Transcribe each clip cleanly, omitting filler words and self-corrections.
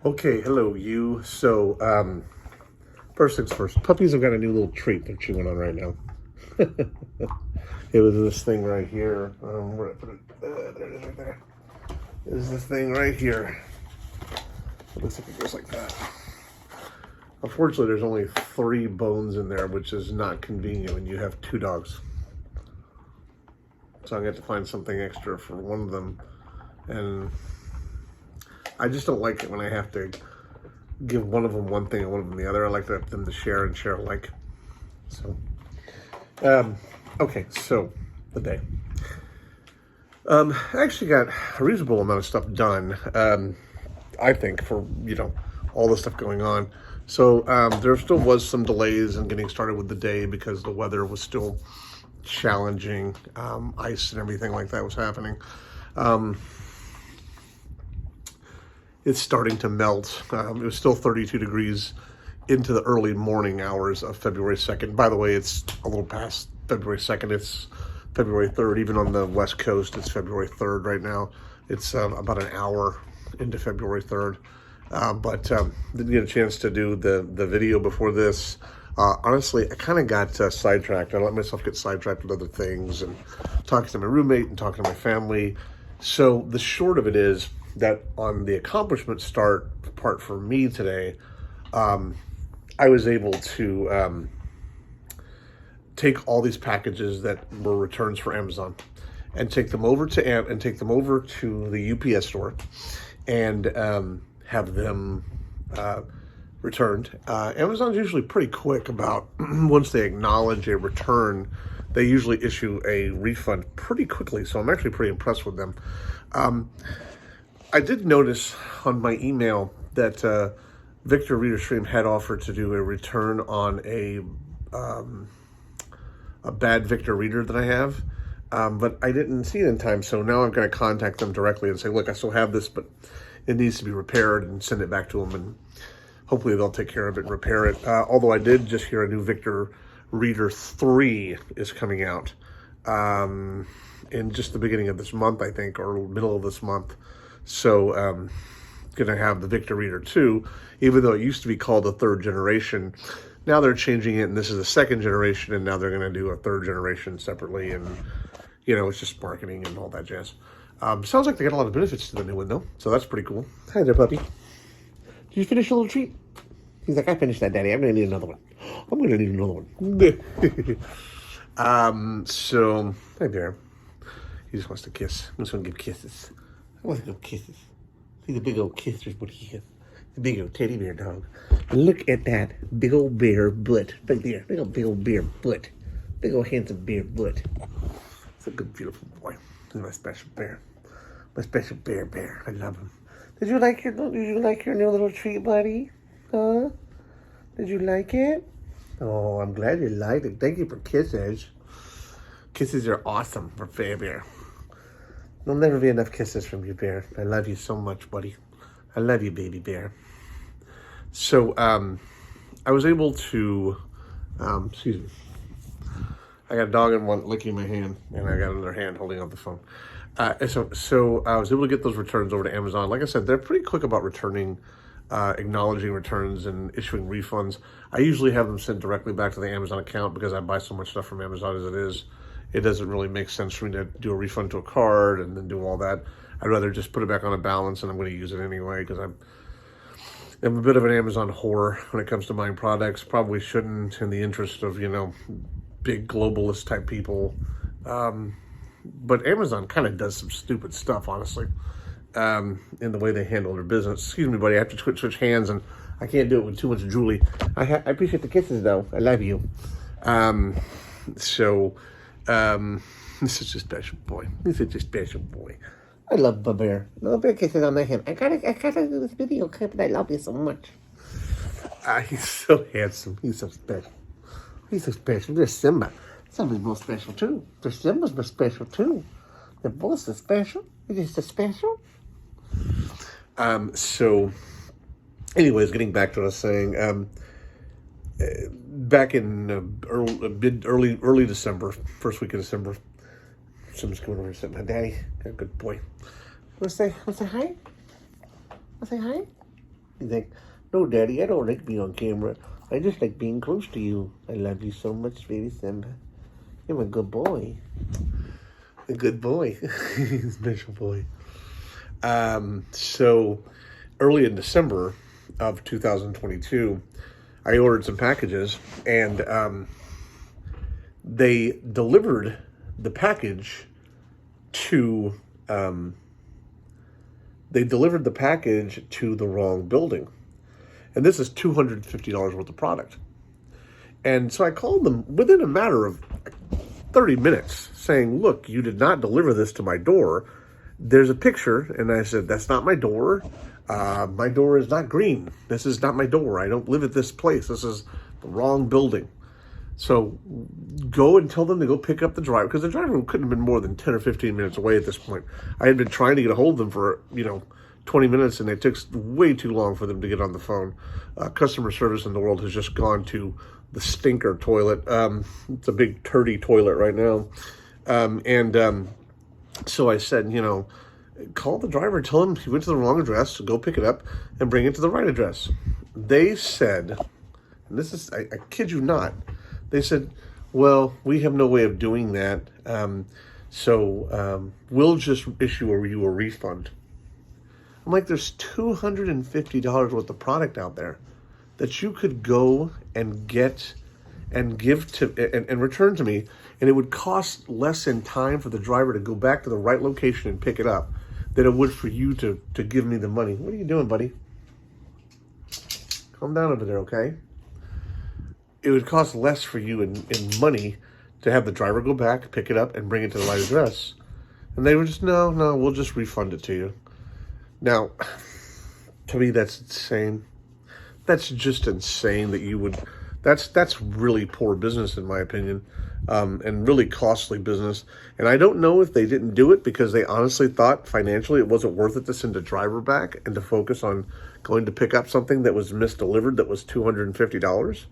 Okay, hello you. First things first, puppies have got a new little treat they're chewing on right now. It was this thing right here. Where did I put it? There it is right there. It was this thing right here. It looks like it goes like that. Unfortunately, there's only 3 bones in there, which is not convenient when you have 2 dogs. So I'm going to have to find something extra for one of them. And I just don't like it when I have to give one of them one thing and one of them the other. I like them to share and share alike. So, okay, so the day. I actually got a reasonable amount of stuff done, I think, for, all the stuff going on. So there still was some delays in getting started with the day because the weather was still challenging. Ice and everything like that was happening. It's starting to melt. It was still 32 degrees into the early morning hours of February 2nd. By the way, it's a little past February 2nd. It's February 3rd. Even on the West Coast, it's February 3rd right now. It's about an hour into February 3rd. But didn't get a chance to do the video before this. Honestly, I kind of got sidetracked. I let myself get sidetracked with other things and talking to my roommate and talking to my family. So the short of it is that on the accomplishment part for me today, I was able to take all these packages that were returns for Amazon and take them over to the UPS store and have them returned. Amazon's usually pretty quick about once they acknowledge a return, they usually issue a refund pretty quickly. So I'm actually pretty impressed with them. I did notice on my email that Victor Reader Stream had offered to do a return on a bad Victor Reader that I have, but I didn't see it in time. So now I'm going to contact them directly and say, look, I still have this, but it needs to be repaired, and send it back to them, and hopefully they'll take care of it and repair it. Although I did just hear a new Victor Reader 3 is coming out in just the beginning of this month, I think, or middle of this month. So going to have the Victor Reader 2, even though it used to be called the 3rd generation. Now they're changing it, and this is the 2nd generation, and now they're going to do a 3rd generation separately, and, it's just marketing and all that jazz. Sounds like they got a lot of benefits to the new one, though, so that's pretty cool. Hi there, puppy. Did you finish your little treat? He's like, I finished that, Daddy. I'm going to need another one. I'm going to need another one. So, hi there. He just wants to kiss. I'm just going to give kisses. I want to give kisses. See the big old kiss is what he is. The big old teddy bear dog. And look at that big old bear butt. Right there. Big old bear butt. Big old handsome bear butt. It's a good, beautiful boy. He's my special bear. My special bear. I love him. Did you like your new little treat, buddy? Huh? Did you like it? Oh, I'm glad you liked it. Thank you for kisses. Kisses are awesome for Bear. There'll never be enough kisses from you, Bear. I love you so much, buddy. I love you, baby bear. So, I was able to, excuse me. I got a dog in one licking my hand, and I got another hand holding up the phone. So I was able to get those returns over to Amazon. Like I said, they're pretty quick about returning, acknowledging returns and issuing refunds. I usually have them sent directly back to the Amazon account because I buy so much stuff from Amazon as it is. It doesn't really make sense for me to do a refund to a card and then do all that. I'd rather just put it back on a balance, and I'm going to use it anyway because I'm a bit of an Amazon whore when it comes to buying products. Probably shouldn't in the interest of, big globalist type people. But Amazon kind of does some stupid stuff, honestly, in the way they handle their business. Excuse me, buddy. I have to switch hands, and I can't do it with too much Julie. I appreciate the kisses, though. I love you. This is a special boy. He's such a special boy. I love Bubba Bear. Little bear kisses on my hand. I gotta do this video clip, but I love you so much. He's so handsome. He's so special. He's so special. There's Simba. Simba's more special, too. There's Simba's more special, too. They're both so special. They're just so special. So, anyways, getting back to what I was saying, back in early December, first week of December, Simba's coming over and sitting. My daddy, got a good boy. Want to say hi? Want to say hi? He's like, no, Daddy, I don't like being on camera. I just like being close to you. I love you so much, baby Simba. You're a good boy. A good boy. Special boy. So early in December of 2022, I ordered some packages, and they delivered the package to the wrong building. And this is $250 worth of product. And so I called them within a matter of 30 minutes saying, look, you did not deliver this to my door. There's a picture. And I said, that's not my door. My door is not green. This is not my door. I don't live at this place. This is the wrong building. So go and tell them to go pick up the driver, because the driver couldn't have been more than 10 or 15 minutes away at this point. I had been trying to get a hold of them for, 20 minutes, and it took way too long for them to get on the phone. Customer service in the world has just gone to the stinker toilet. It's a big turdy toilet right now. So I said, call the driver, tell him he went to the wrong address, go pick it up and bring it to the right address. They said, and this is, I kid you not, they said, well, we have no way of doing that, so we'll just issue you a refund. I'm like, there's $250 worth of product out there that you could go and get and give to and return to me, and it would cost less in time for the driver to go back to the right location and pick it up than it would for you to give me the money. What are you doing, buddy? Calm down over there, okay? It would cost less for you in money to have the driver go back, pick it up, and bring it to the right address. And they were just, no, we'll just refund it to you. Now, to me, that's insane. That's just insane that you would... That's really poor business, in my opinion, and really costly business. And I don't know if they didn't do it because they honestly thought financially it wasn't worth it to send a driver back and to focus on going to pick up something that was misdelivered that was $250.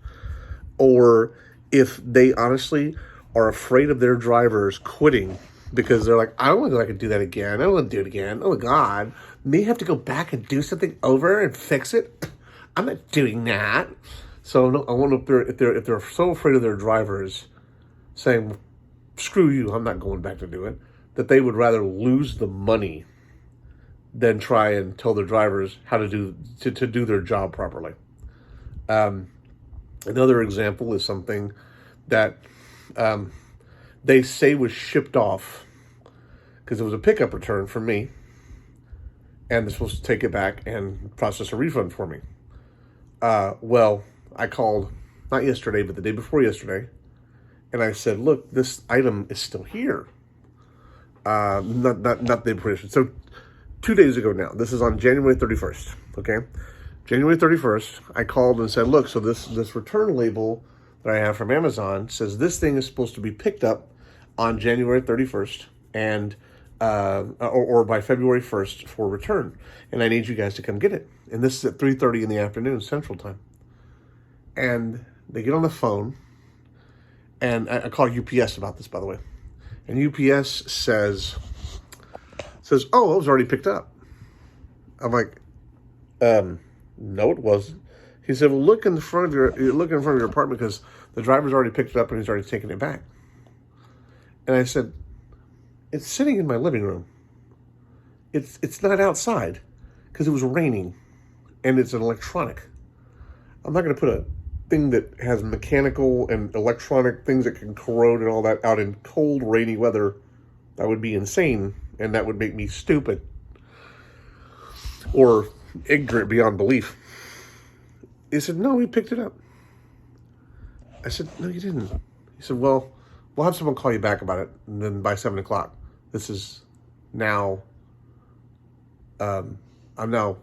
Or if they honestly are afraid of their drivers quitting because they're like, I don't think I can do that again. I don't want to do it again. Oh, God. Me have to go back and do something over and fix it? I'm not doing that. So no, I wonder if they're so afraid of their drivers saying, screw you, I'm not going back to do it, that they would rather lose the money than try and tell their drivers how to do their job properly. Another example is something that they say was shipped off because it was a pickup return from me, and they're supposed to take it back and process a refund for me. Well, I called, not yesterday, but the day before yesterday, and I said, look, this item is still here. Not the information. So 2 days ago now, this is on January 31st, okay? January 31st, I called and said, look, so this return label that I have from Amazon says this thing is supposed to be picked up on January 31st and or by February 1st for return. And I need you guys to come get it. And this is at 3:30 in the afternoon, Central Time. And they get on the phone, and I call UPS about this, by the way. And UPS says, oh, it was already picked up. I'm like, no, it wasn't. He said, well, look in front of your apartment because the driver's already picked it up and he's already taken it back. And I said, it's sitting in my living room. It's not outside because it was raining and it's an electronic. I'm not going to put a thing that has mechanical and electronic things that can corrode and all that out in cold, rainy weather. That would be insane, and that would make me stupid or ignorant beyond belief. He said, no, he picked it up. I said, no, you didn't. He said, well, we'll have someone call you back about it, and then by 7 o'clock. This is now, I'm now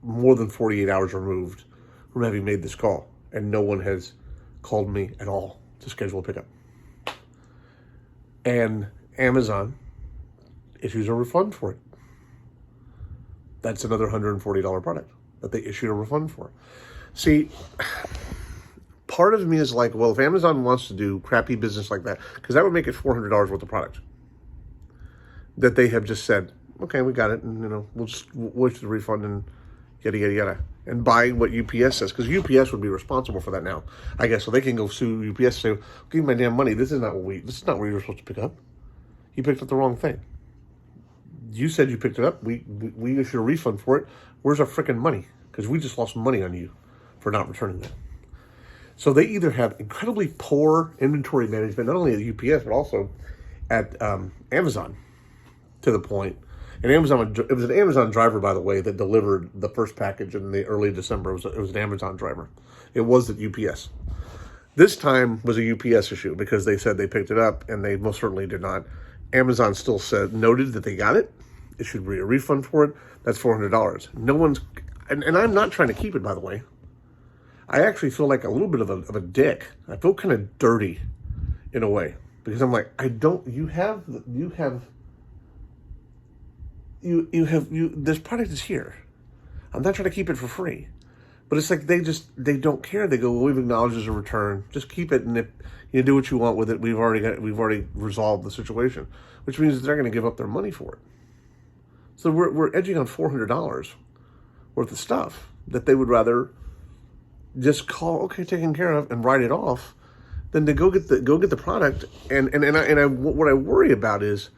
more than 48 hours removed from having made this call, and no one has called me at all to schedule a pickup. And Amazon issues a refund for it. That's another $140 product that they issued a refund for. See, part of me is like, well, if Amazon wants to do crappy business like that, because that would make it $400 worth of product, that they have just said, okay, we got it, and we'll issue the refund and yada, yada, yada. and buying what UPS says, because UPS would be responsible for that now, I guess. So they can go sue UPS and say, "Give me my damn money. This is not what you were supposed to pick up. You picked up the wrong thing. You said you picked it up. We issued a refund for it. Where's our freaking money? Because we just lost money on you for not returning that." So they either have incredibly poor inventory management, not only at UPS, but also at Amazon, to the point. And Amazon, it was an Amazon driver, by the way, that delivered the first package in the early December. It was an Amazon driver. It was at UPS. This time was a UPS issue because they said they picked it up, and they most certainly did not. Amazon still noted that they got it, issued a refund for it. That's $400. No one's, and I'm not trying to keep it, by the way. I actually feel like a little bit of a dick. I feel kind of dirty in a way, because I'm like, this product is here. I'm not trying to keep it for free. But it's like they don't care. They go, "Well, we've acknowledged as a return. Just keep it, and if you do what you want with it, we've already resolved the situation," which means that they're going to give up their money for it. So we're edging on $400 worth of stuff that they would rather just call taken care of and write it off than to go get the product. And what I worry about is,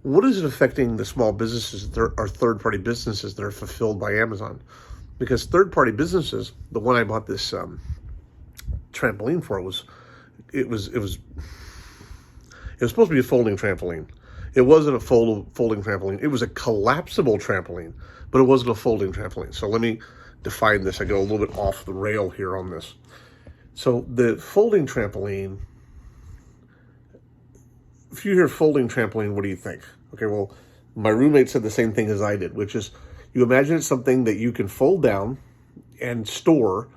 what is it affecting the small businesses that are third-party businesses that are fulfilled by Amazon? Because third-party businesses, the one I bought this trampoline for, it was supposed to be a folding trampoline. It wasn't a folding trampoline. It was a collapsible trampoline, but it wasn't a folding trampoline. So let me define this. I go a little bit off the rail here on this. So the folding trampoline, if you hear folding trampoline, what do you think? Okay, well, my roommate said the same thing as I did, which is, you imagine it's something that you can fold down and store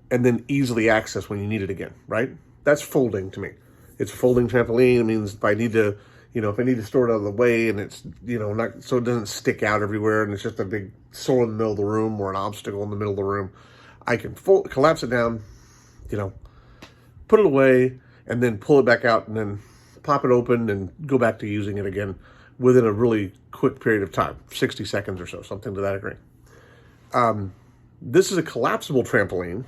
and then easily access when you need it again, right? That's folding to me. It's a folding trampoline. It means if I need to store it out of the way, and it's, not so it doesn't stick out everywhere, and it's just a big sore in the middle of the room or an obstacle in the middle of the room, I can collapse it down, put it away, and then pull it back out, and then pop it open and go back to using it again within a really quick period of time, 60 seconds or so, something to that degree. This is a collapsible trampoline.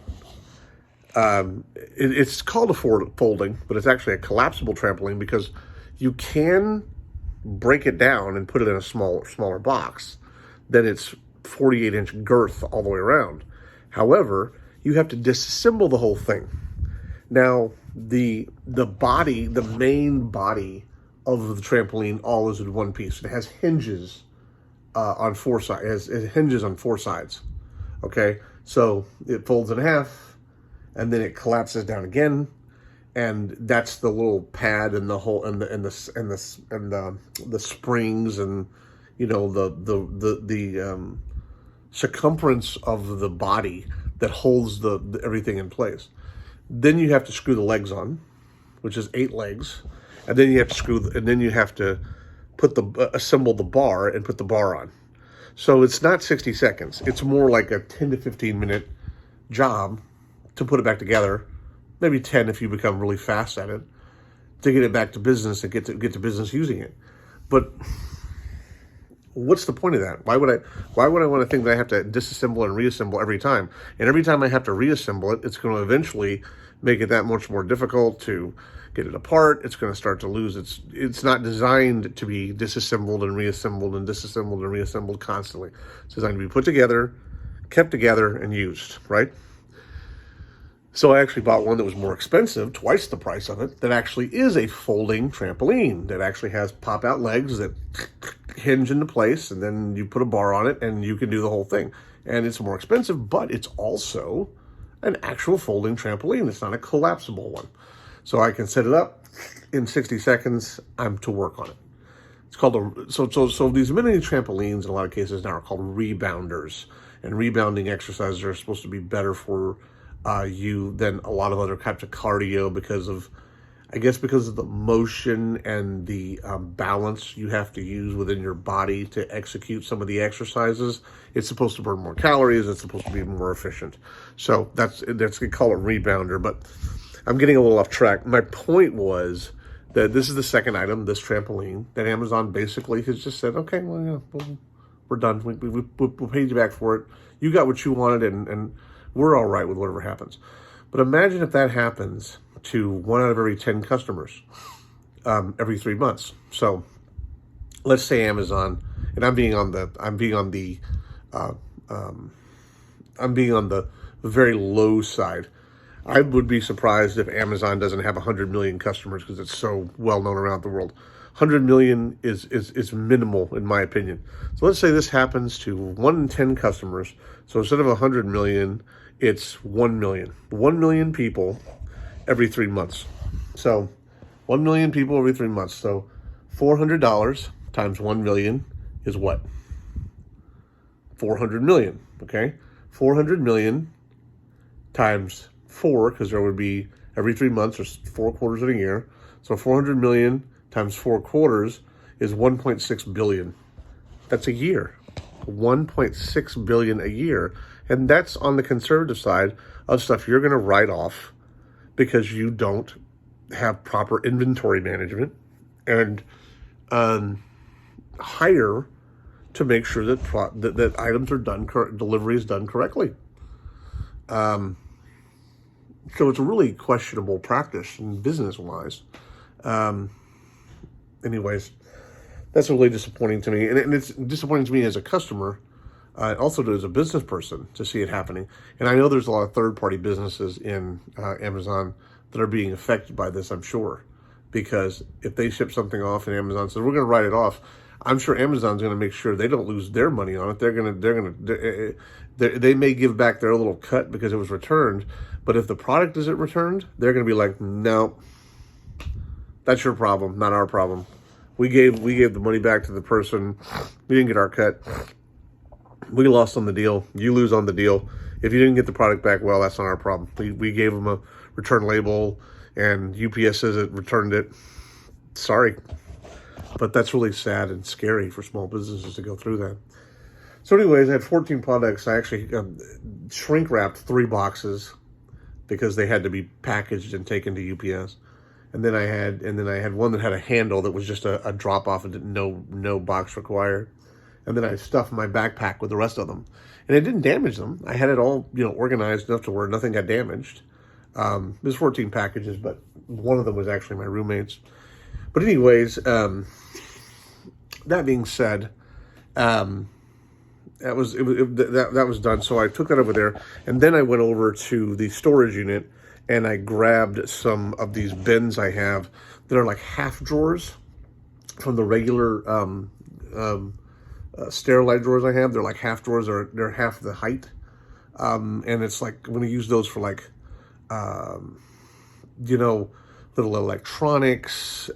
It's called a folding, but it's actually a collapsible trampoline because you can break it down and put it in a smaller box. Then it's 48-inch girth all the way around. However, you have to disassemble the whole thing. Now, the main body of the trampoline all is in one piece. It has hinges on four sides. It hinges on four sides. Okay, so it folds in half, and then it collapses down again, and that's the little pad and the whole and the springs and the circumference of the body that holds the everything in place. Then you have to screw the legs on, which is 8 legs. And then you have to assemble the bar and put the bar on. So it's not 60 seconds. It's more like a 10 to 15 minute job to put it back together. Maybe 10 if you become really fast at it, to get it back to business and get to business using it. But what's the point of that? Why would I want to think that I have to disassemble and reassemble every time? And every time I have to reassemble it, it's going to eventually make it that much more difficult to get it apart. It's going to start to lose it's not designed to be disassembled and reassembled and disassembled and reassembled constantly. It's designed to be put together, kept together, and used, right? So I actually bought one that was more expensive, twice the price of it, that actually is a folding trampoline that actually has pop-out legs that hinge into place, and then you put a bar on it, and you can do the whole thing. And it's more expensive, but it's also an actual folding trampoline. It's not a collapsible one. So I can set it up in 60 seconds. I'm to work on it. It's called so these mini trampolines in a lot of cases now are called rebounders, and rebounding exercises are supposed to be better for you than a lot of other types of cardio because of the motion and the balance you have to use within your body to execute some of the exercises. It's supposed to burn more calories. It's supposed to be more efficient. So that's we call it rebounder, but I'm getting a little off track. My point was that this is the second item, this trampoline, that Amazon basically has just said, okay, well, we're done. We paid you back for it. you got what you wanted, and we're all right with whatever happens. But imagine if that happens to 1 out of every 10 customers every 3 months. So let's say Amazon, and I'm being on the very low side. I would be surprised if Amazon doesn't have 100 million customers because it's so well known around the world. 100 million is minimal in my opinion. So let's say this happens to 1 in 10 customers. So instead of 100 million, it's 1 million. 1 million people every 3 months. So 1 million people every 3 months. So $400 times 1 million is what? 400 million, okay? 400 million times 4, because there would be every 3 months, there's 4 quarters in a year. So 400 million times 4 quarters is 1.6 billion. That's a year. 1.6 billion a year. And that's on the conservative side of stuff you're going to write off because you don't have proper inventory management and hire to make sure that items are done, delivery is done correctly. So it's a really questionable practice and business-wise. Anyways, that's really disappointing to me. And it's disappointing to me as a customer, also as a business person, to see it happening. And I know there's a lot of third-party businesses in Amazon that are being affected by this, I'm sure. Because if they ship something off and Amazon says, we're going to write it off, I'm sure Amazon's going to make sure they don't lose their money on it. They may give back their little cut because it was returned, but if the product isn't returned, they're going to be like, no, that's your problem, not our problem. We gave the money back to the person. We didn't get our cut. We lost on the deal. You lose on the deal. If you didn't get the product back, well, that's not our problem. We gave them a return label, and UPS says it returned it. Sorry. But that's really sad and scary for small businesses to go through that. So anyways, I had 14 products. I actually shrink wrapped 3 boxes because they had to be packaged and taken to UPS. And then I had one that had a handle that was just a drop off and no box required. And then I stuffed my backpack with the rest of them. And it didn't damage them. I had it all, organized enough to where nothing got damaged. There's 14 packages, but one of them was actually my roommate's. But anyways, that being said, that was done. So I took that over there, and then I went over to the storage unit, and I grabbed some of these bins I have that are like half drawers from the regular Sterilite drawers I have. They're like half drawers, they're half the height, and it's like I'm going to use those for like, little electronics,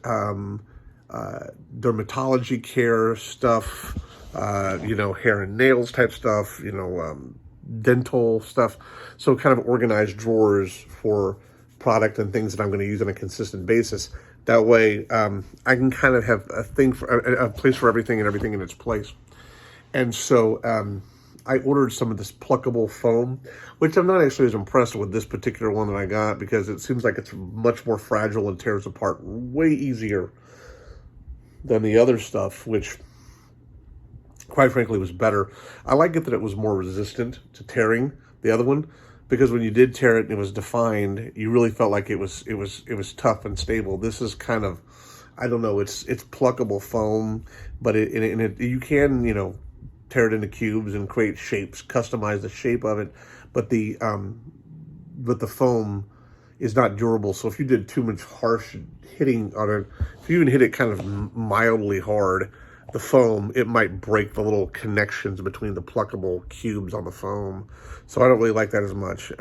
dermatology care stuff, hair and nails type stuff, dental stuff. So kind of organized drawers for product and things that I'm going to use on a consistent basis. That way, I can kind of have a place for everything and everything in its place. And so I ordered some of this pluckable foam, which I'm not actually as impressed with this particular one that I got because it seems like it's much more fragile and tears apart way easier than the other stuff, which quite frankly was better. I like it that it was more resistant to tearing, the other one, because when you did tear it and it was defined, you really felt like it was tough and stable. This is kind of, I don't know, it's pluckable foam, but you can, tear it into cubes and create shapes, customize the shape of it, but the foam is not durable. So if you did too much harsh hitting on it, if you even hit it kind of mildly hard, the foam, it might break the little connections between the pluckable cubes on the foam. So I don't really like that as much. It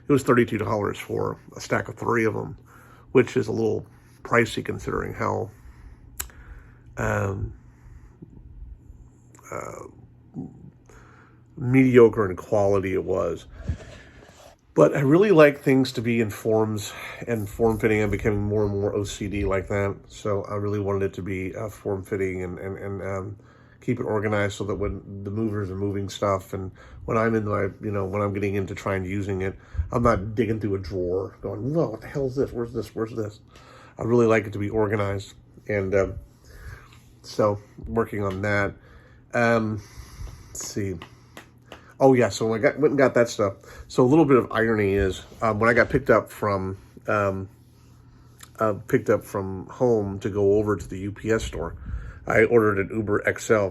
was $32 for a stack of 3 of them, which is a little pricey considering how mediocre in quality it was. But I really like things to be in forms and form-fitting. I'm becoming more and more OCD like that. So I really wanted it to be form-fitting and keep it organized so that when the movers are moving stuff and when I'm in my, when I'm getting into trying using it, I'm not digging through a drawer going, whoa, what the hell is this? Where's this? Where's this? I really like it to be organized. And so working on that. Let's see. Oh yeah, so when I went and got that stuff. So a little bit of irony is when I got picked up from home to go over to the UPS store, I ordered an Uber XL,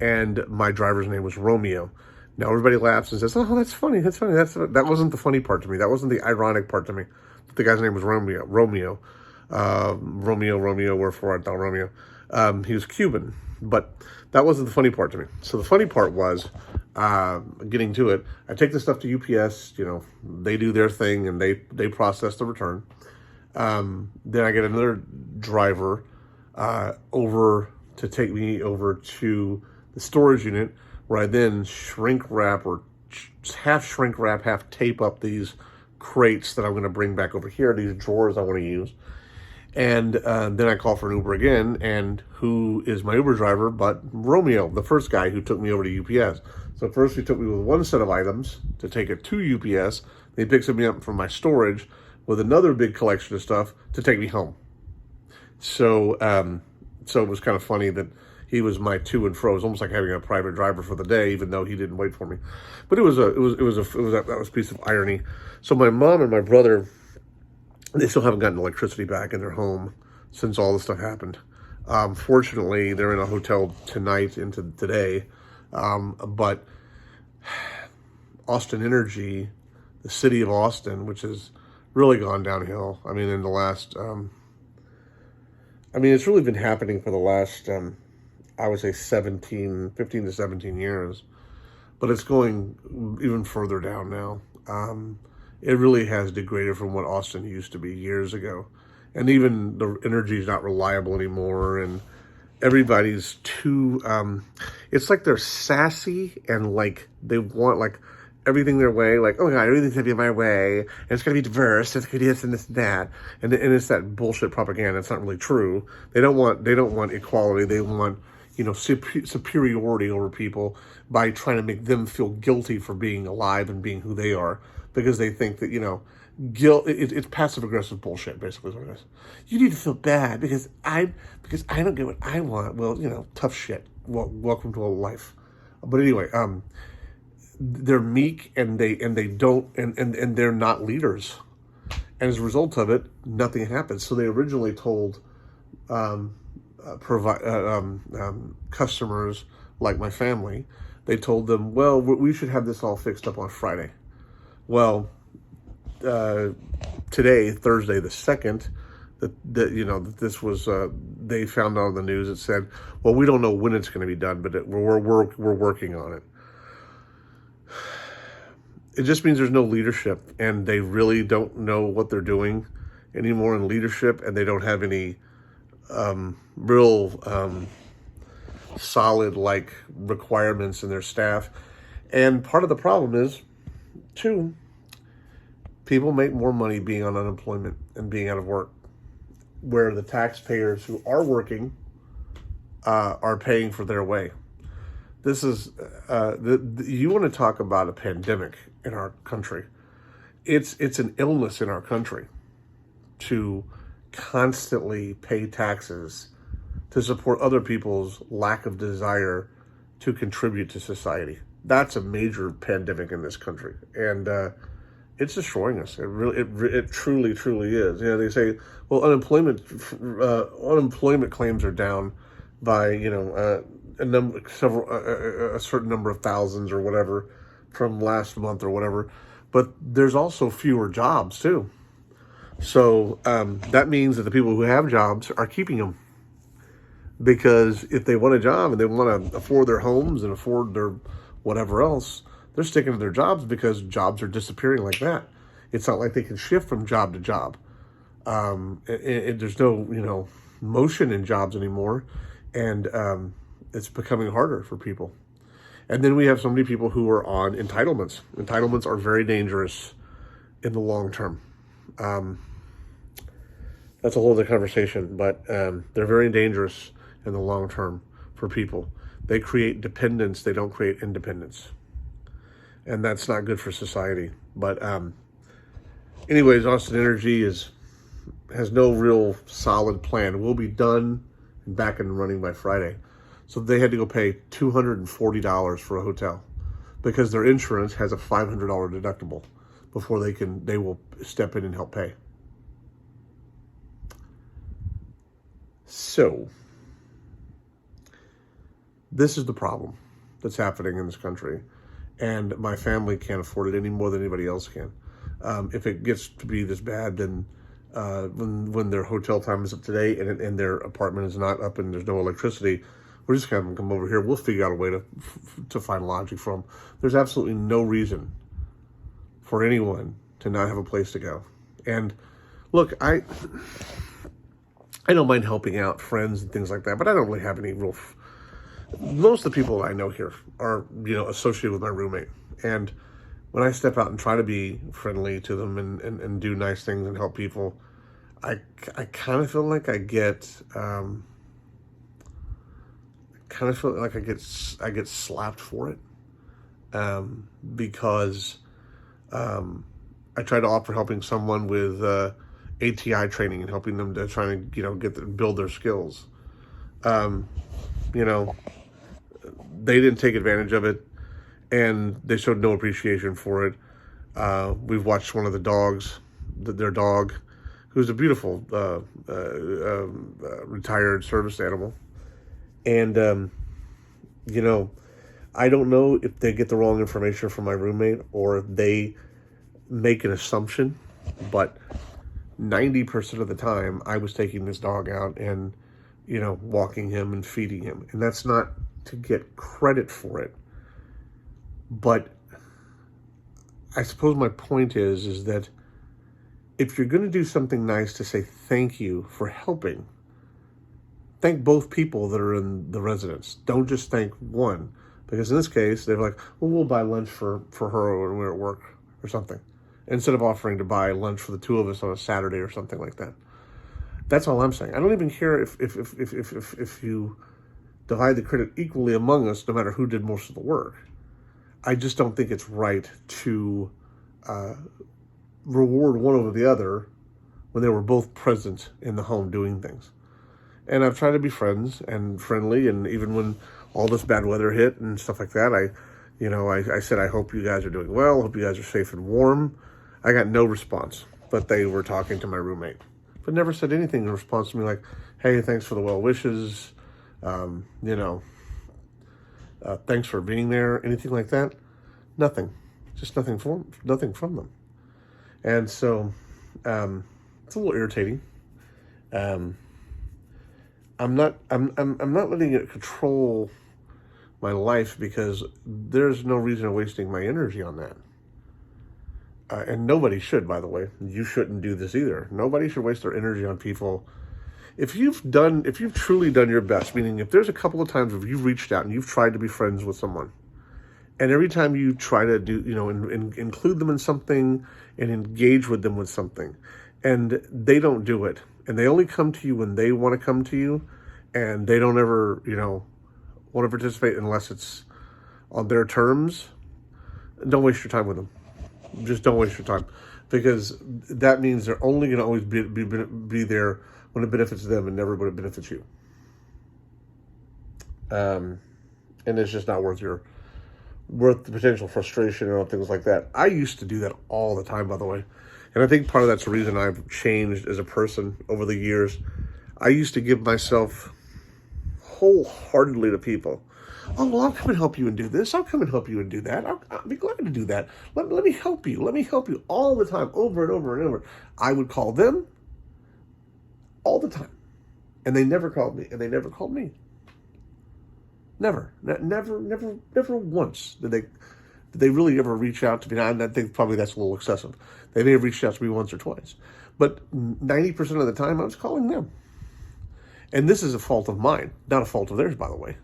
and my driver's name was Romeo. Now everybody laughs and says, "Oh, that's funny. That's funny." That wasn't the funny part to me. That wasn't the ironic part to me. The guy's name was Romeo. Romeo. Wherefore art thou Romeo? He was Cuban, but that wasn't the funny part to me. So the funny part was getting to it. I take the stuff to UPS. They do their thing and they process the return. Then I get another driver over to take me over to the storage unit, where I then shrink wrap or half shrink wrap, half tape up these crates that I'm going to bring back over here, these drawers I want to use. And then I call for an Uber again, and who is my Uber driver but Romeo, the first guy who took me over to UPS. So first he took me with one set of items to take it to UPS. Then he picks me up from my storage with another big collection of stuff to take me home. So it was kind of funny that he was my to and fro. It was almost like having a private driver for the day, even though he didn't wait for me. But that was a piece of irony. So my mom and my brother, they still haven't gotten electricity back in their home since all this stuff happened. Fortunately, they're in a hotel tonight into today. But Austin Energy, the city of Austin, which has really gone downhill. I mean, in the last, it's really been happening for the last, I would say 15 to 17 years, but it's going even further down now. It really has degraded from what Austin used to be years ago. And even the energy is not reliable anymore. And everybody's too, it's like they're sassy and like they want like everything their way. Like, oh God, everything's gonna be my way. And it's gonna be diverse. It's gonna be this and this and that. And it's that bullshit propaganda. It's not really true. They don't want equality. They want, superiority over people by trying to make them feel guilty for being alive and being who they are, because they think that, guilt, it's passive aggressive bullshit, basically is what it is. You need to feel bad because I don't get what I want. Well, tough shit. Welcome to a life. But anyway, they're meek and they don't and they're not leaders. And as a result of it, nothing happens. So they originally told customers like my family, they told them, well, we should have this all fixed up on Friday. Well, today, Thursday the 2nd, that this was, they found out on the news. It said, well, we don't know when it's going to be done, but we're working on it. It just means there's no leadership, and they really don't know what they're doing anymore in leadership, and they don't have any real solid requirements in their staff. And part of the problem is, too, people make more money being on unemployment and being out of work, where the taxpayers who are working are paying for their way. This is, you want to talk about a pandemic in our country. It's an illness in our country to constantly pay taxes to support other people's lack of desire to contribute to society. That's a major pandemic in this country. And it's destroying us. It truly is. They say, well, unemployment claims are down by, a certain number of thousands or whatever from last month or whatever, but there's also fewer jobs too. So that means that the people who have jobs are keeping them, because if they want a job and they want to afford their homes and afford their whatever else, they're sticking to their jobs because jobs are disappearing like that. It's not like they can shift from job to job. There's no, motion in jobs anymore. And it's becoming harder for people. And then we have so many people who are on entitlements. Entitlements are very dangerous in the long term. That's a whole other conversation, but they're very dangerous in the long term for people. They create dependence. They don't create independence. And that's not good for society. But anyways, Austin Energy has no real solid plan. We'll be done and back and running by Friday. So they had to go pay $240 for a hotel. because their insurance has a $500 deductible before they will step in and help pay. So, this is the problem that's happening in this country, and my family can't afford it any more than anybody else can. If it gets to be this bad, then when their hotel time is up today and their apartment is not up and there's no electricity, we're just going to come over here. We'll figure out a way to find lodging for them. There's absolutely no reason for anyone to not have a place to go. And look, I don't mind helping out friends and things like that, but I don't really have any real. Most of the people I know here are, associated with my roommate. And when I step out and try to be friendly to them and do nice things and help people, I kind of feel like I get slapped for it, because I try to offer helping someone with ATI training and helping them to try to build their skills. They didn't take advantage of it, and they showed no appreciation for it. We've watched one of the dogs, their dog, who's a beautiful retired service animal. And, I don't know if they get the wrong information from my roommate or if they make an assumption, but 90% of the time I was taking this dog out and, walking him and feeding him. And that's not to get credit for it. But I suppose my point is that if you're going to do something nice to say thank you for helping, thank both people that are in the residence. Don't just thank one. Because in this case, they're like, well, we'll buy lunch for her when we're at work or something, instead of offering to buy lunch for the two of us on a Saturday or something like that. That's all I'm saying. I don't even care if you divide the credit equally among us, no matter who did most of the work. I just don't think it's right to reward one over the other when they were both present in the home doing things. And I've tried to be friends and friendly, and even when all this bad weather hit and stuff like that, I said, I hope you guys are doing well, hope you guys are safe and warm. I got no response, but they were talking to my roommate. But never said anything in response to me like, hey, thanks for the well wishes, thanks for being there, anything like that. Nothing. Just nothing from them. And so it's a little irritating. I'm not letting it control my life, because there's no reason of wasting my energy on that. And nobody should, by the way. You shouldn't do this either. Nobody should waste their energy on people. If you've truly done your best, meaning if there's a couple of times where you've reached out and you've tried to be friends with someone, and every time you try to do, include them in something and engage with them with something, and they don't do it, and they only come to you when they want to come to you, and they don't ever, want to participate unless it's on their terms, don't waste your time with them. Just don't waste your time, because that means they're only going to always be there when it benefits them and never when it benefits you. And it's just not worth the potential frustration and things like that. I used to do that all the time, by the way. And I think part of that's the reason I've changed as a person over the years. I used to give myself wholeheartedly to people. Oh, well, I'll come and help you and do this. I'll come and help you and do that. I'll be glad to do that. Let me help you. Let me help you all the time, over and over and over. I would call them all the time. And they never called me. And they never called me. Never once did they really ever reach out to me. Now, I think probably that's a little excessive. They may have reached out to me once or twice. But 90% of the time, I was calling them. And this is a fault of mine, not a fault of theirs, by the way.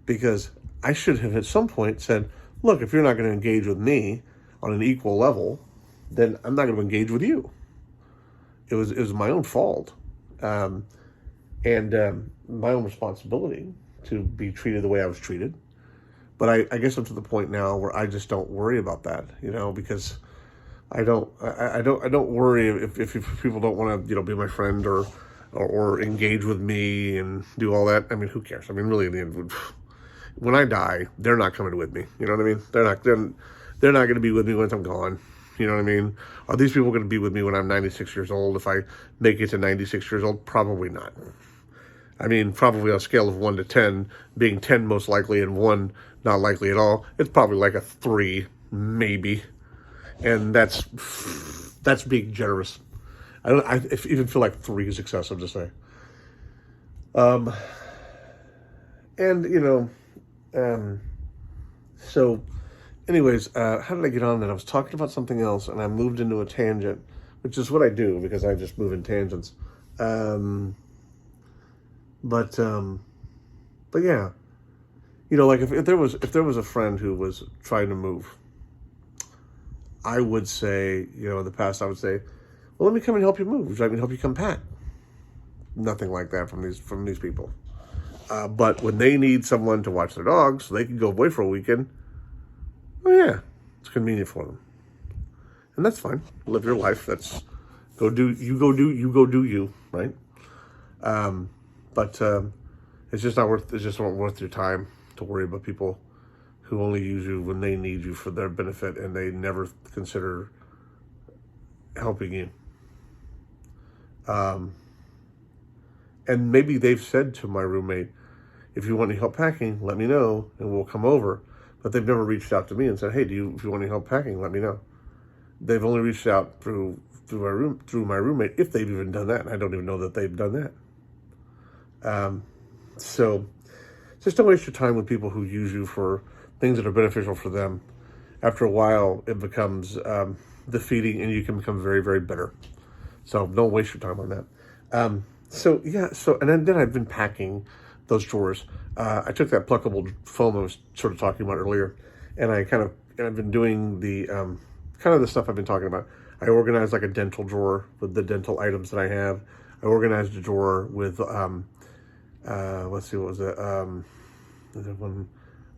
Because I should have at some point said, look, if you're not going to engage with me on an equal level, then I'm not going to engage with you. It was my own fault. And my own responsibility to be treated the way I was treated. But I guess I'm to the point now where I just don't worry about that, because I don't worry if people don't want to, be my friend or engage with me and do all that. I mean, who cares? I mean, really, in the end, when I die, they're not coming with me. You know what I mean? They're not going to be with me once I'm gone. You know what I mean? Are these people going to be with me when I'm 96 years old? If I make it to 96 years old, probably not. I mean, probably on a scale of 1 to 10, being 10 most likely and 1 not likely at all, it's probably like a 3, maybe. And that's being generous. I even feel like 3 is excessive to say. And, so anyways, how did I get on that? I was talking about something else and I moved into a tangent, which is what I do because I just move in tangents. But yeah, like if there was a friend who was trying to move, I would say, in the past I would say, well, let me come and help you move. Would you like me to help you come pack? Nothing like that from these people. But when they need someone to watch their dogs so they can go away for a weekend, oh yeah, it's convenient for them. And that's fine. Live your life. That's you, right? But it's just not worth your time to worry about people who only use you when they need you for their benefit and they never consider helping you. And maybe they've said to my roommate, if you want any help packing, let me know and we'll come over. But they've never reached out to me and said, hey, if you want any help packing, let me know. They've only reached out through my roommate, if they've even done that. And I don't even know that they've done that. So just don't waste your time with people who use you for things that are beneficial for them. After a while, it becomes defeating and you can become very, very bitter. So don't waste your time on that. And then I've been packing those drawers. I took that pluckable foam I was sort of talking about earlier, and I've been doing the kind of the stuff I've been talking about. I organized like a dental drawer with the dental items that I have. I organized a drawer with let's see, what was it? The other one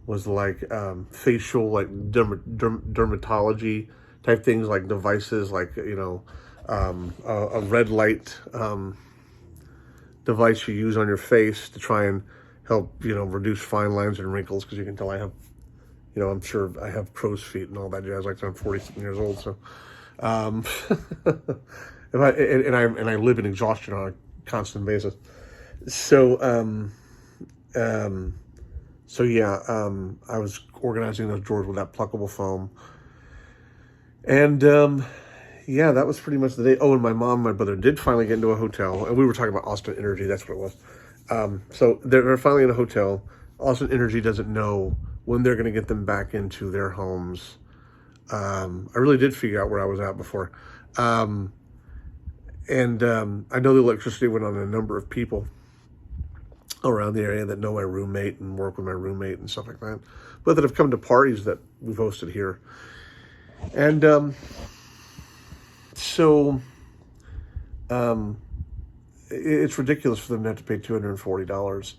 was like facial, like dermatology type things, like devices, like a red light device you use on your face to try and help reduce fine lines and wrinkles, because you can tell I have I'm sure I have crow's feet and all that jazz. Like I'm 40 years old, so if I live in exhaustion on a constant basis. So I was organizing those drawers with that pluckable foam, and that was pretty much the day. Oh, and my mom and my brother did finally get into a hotel, and we were talking about Austin Energy. That's what it was. So they're finally in a hotel. Austin Energy doesn't know when they're going to get them back into their homes. I really did figure out where I was at before. I know the electricity went on a number of people around the area that know my roommate and work with my roommate and stuff like that, but that have come to parties that we've hosted here. And it's ridiculous for them to have to pay $240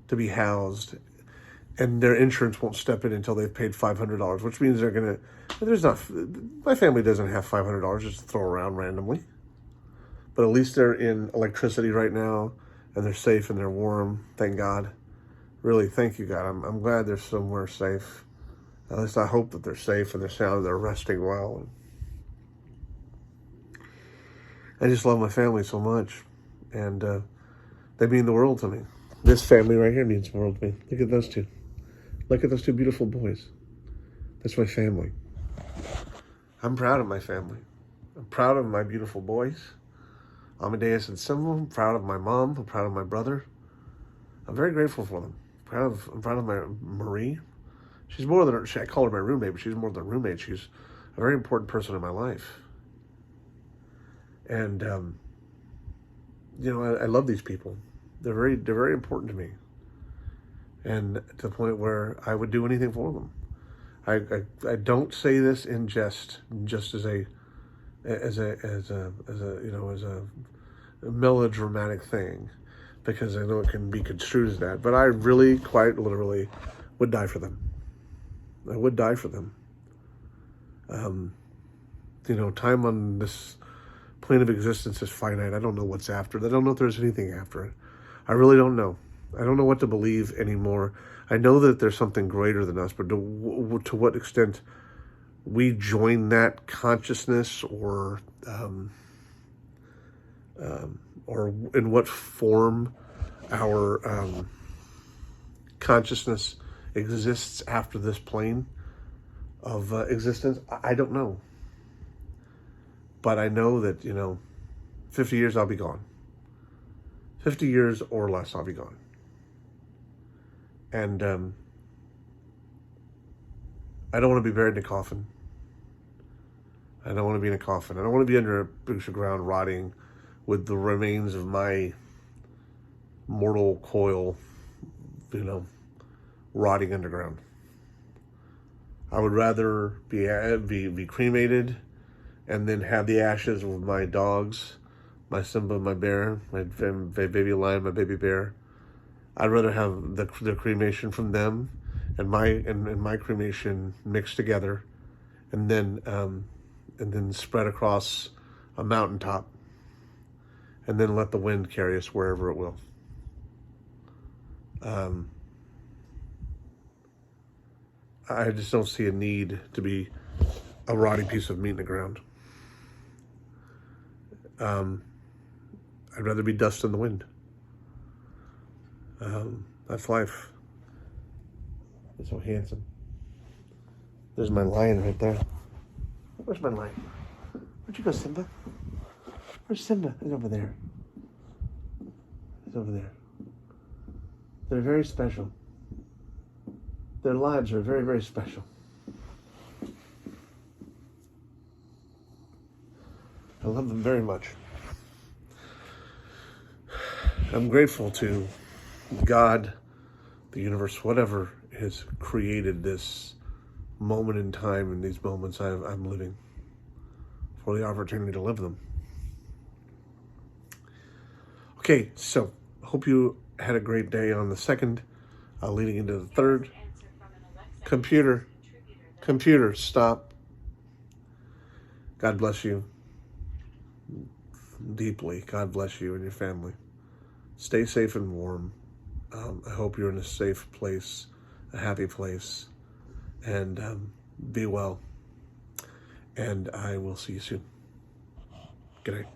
to be housed, and their insurance won't step in until they've paid $500, which means my family doesn't have $500 just to throw around randomly. But at least they're in electricity right now, and they're safe and they're warm. Thank God. Really, thank you, God. I'm glad they're somewhere safe. At least I hope that they're safe and they're sound and they're resting well. I just love my family so much, and they mean the world to me. This family right here means the world to me. Look at those two. Look at those two beautiful boys. That's my family. I'm proud of my family. I'm proud of my beautiful boys, Amadeus and Simba. I'm proud of my mom. I'm proud of my brother. I'm very grateful for them. I'm proud of my Marie. She's more than I call her my roommate, but she's more than a roommate. She's a very important person in my life. And I love these people. They're very important to me, and to the point where I would do anything for them. I don't say this in jest as a melodramatic thing, because I know it can be construed as that. But I really, quite literally, would die for them. I would die for them. Time on this plane of existence is finite. I don't know what's after it. I don't know if there's anything after it. I really don't know. I don't know what to believe anymore. I know that there's something greater than us, but to what extent we join that consciousness, or in what form our consciousness exists after this plane of existence, I don't know. But I know that, 50 years I'll be gone. 50 years or less I'll be gone. And I don't want to be buried in a coffin. I don't want to be in a coffin. I don't want to be under a bush of ground rotting with the remains of my mortal coil, rotting underground. I would rather be cremated and then have the ashes of my dogs, my Simba, my bear, my baby lion, my baby bear. I'd rather have the cremation from them and my cremation mixed together, and then spread across a mountaintop, and then let the wind carry us wherever it will. I just don't see a need to be a rotting piece of meat in the ground. I'd rather be dust in the wind. That's life. It's so handsome. There's my lion right there. Where's my lion? Where'd you go, Simba? Where's Simba? He's over there. He's over there. They're very special. Their lives are very, very special. I love them very much. I'm grateful to God, the universe, whatever has created this moment in time and these moments I'm living, for the opportunity to live them. Okay, so hope you had a great day on the 2nd, leading into the 3rd. Computer, stop. God bless you deeply. God bless you and your family. Stay safe and warm. I hope you're in a safe place, a happy place, and be well. And I will see you soon. Good night.